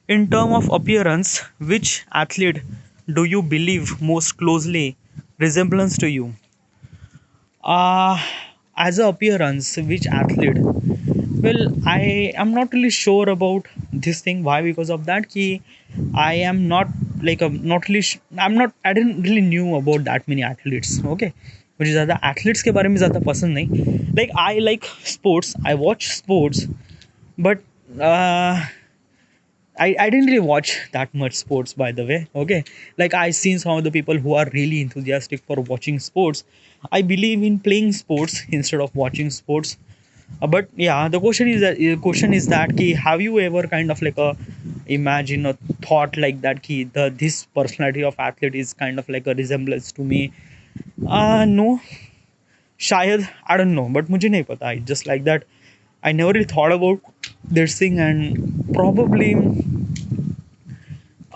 In term of appearance, which athlete do you believe most closely resemblance to you? Uh, as a appearance, which athlete? Well, I am not really sure about this thing. Why? Because of that, ki I am not like a not really. I'm not. I didn't really knew about that many athletes. Okay, मुझे ज़्यादा athletes के बारे में ज़्यादा पसंद नहीं. Like I like sports. I watch sports, but uh, I didn't really watch that much sports, by the way. Okay, like I seen some of the people who are really enthusiastic for watching sports. I believe in playing sports instead of watching sports. But yeah, the question is that ki, have you ever kind of like a imagine a thought like that ki the this personality of athlete is kind of like a resemblance to me? No, शायद I don't know, but मुझे नहीं पता. I just like that. I never really thought about this thing, and probably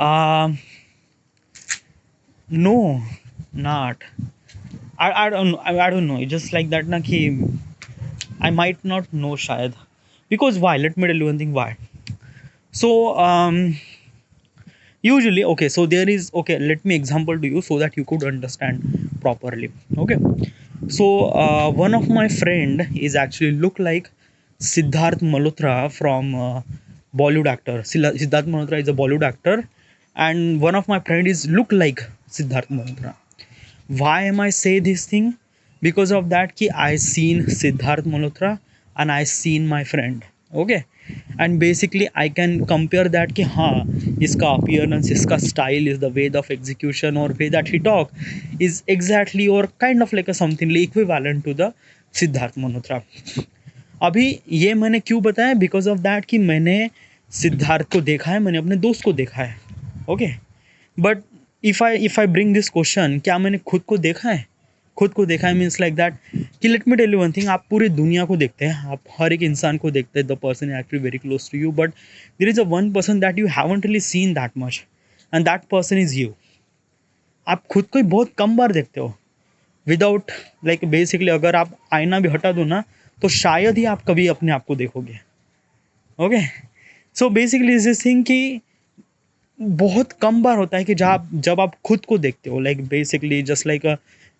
um no, not. I don't know. I don't know. It's just like that na ki I might not know shayad. Because why? Let me tell you one thing why. So usually okay, so there is okay, let me example to you so that you could understand properly. Okay. So one of my friend is actually look like Siddharth Malhotra from Bollywood actor. Siddharth Malhotra is a Bollywood actor, and one of my friend is look like Siddharth Malhotra. Why am I say this thing? Because of that ki I seen Siddharth Malhotra and I seen my friend. Okay, and basically I can compare that कि हाँ इसका appearance, इसका style is the way of execution or way that he talk is exactly or kind of like a something equivalent to the Siddharth Malhotra. अभी ये मैंने क्यों बताया? Because of that कि मैंने सिद्धार्थ को देखा है, मैंने अपने दोस्त को देखा है. Okay, but if I bring this question, क्या मैंने खुद को देखा है? खुद को देखा है मीन्स लाइक दैट कि let me tell you one thing, आप पूरी दुनिया को देखते हैं, आप हर एक इंसान को देखते हैं, the person is actually very close to you, but there is a one person that you haven't really seen that much, and that person is you. आप खुद को ही बहुत कम बार देखते हो विदाउट लाइक बेसिकली अगर आप आईना भी हटा दो ना तो शायद ही आप कभी अपने आप को देखोगे. Okay, so basically is this thing कि बहुत कम बार होता है कि जब आप खुद को देखते हो, लाइक बेसिकली जस्ट लाइक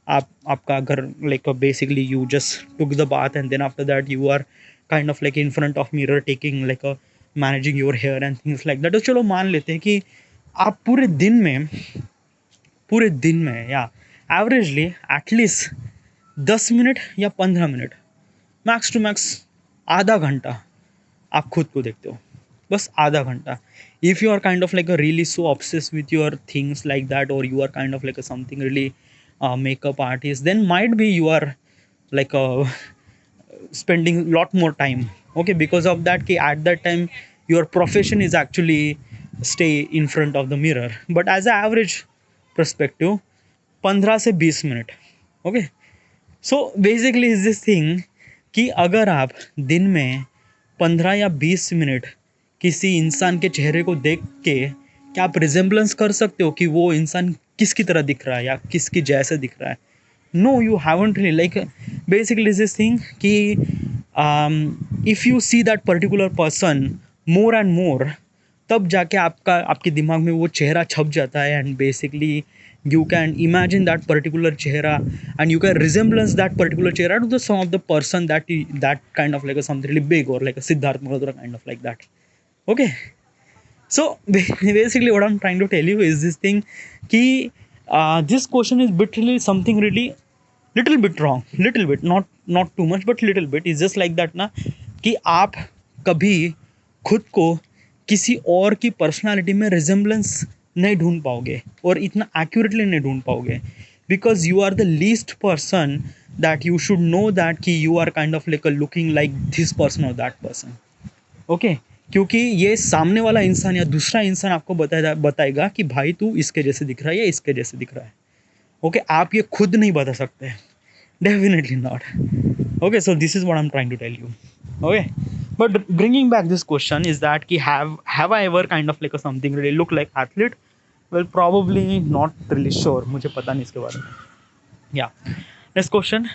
आप आपका घर like basically you just took the bath and then after that you are kind of like in front of mirror taking like managing your hair and things like that. तो चलो मान लेते हैं कि आप पूरे दिन में या एवरेजली एटलीस्ट 10 मिनट या 15 मिनट मैक्स टू मैक्स आधा घंटा आप खुद को देखते हो, बस आधा घंटा. If you are kind of like a really so obsess with your things like that और you are kind of like a something really makeup artist, then might be you are like spending lot more time. Okay, because of that ki at that time your profession is actually stay in front of the mirror, but as an average perspective 15 से 20 minute. Okay, so basically is this thing कि अगर आप दिन में 15 या 20 minute किसी इंसान के चेहरे को देख के क्या आप रिजेम्बलेंस कर सकते हो कि वो इंसान किसकी तरह दिख रहा है या किसकी जैसे दिख रहा है? No, you haven't really like basically is this thing कि if you see that particular person more and more, तब जाके आपके दिमाग में वो चेहरा छप जाता है, and basically you can imagine that particular chehra and you can resemblance that particular chehra to the some of the person that kind of like a something really big or like a Siddharth Malhotra kind of like that. Okay, so basically what I'm trying to tell you is this thing ki this question is literally something really little bit wrong, little bit, not too much but little bit. Is just like that ना कि आप कभी खुद को किसी और की personality में रिजेम्बलेंस नहीं ढूंढ पाओगे और इतना एक्यूरेटली नहीं ढूंढ पाओगे, because you are the least person that you should know that कि you are kind of like looking like this person और दैट पर्सन. ओके, क्योंकि ये सामने वाला इंसान या दूसरा इंसान आपको बताएगा कि भाई तू इसके जैसे दिख रहा है या इसके जैसे दिख रहा है. ओके, आप ये खुद नहीं बता सकते, definitely not. Okay, so this is what I'm trying to tell you. Okay, but bringing back this question is that ki have I ever kind of like a something really look like athlete? Well, probably not really sure. मुझे पता नहीं इसके बारे में. Yeah. Next question.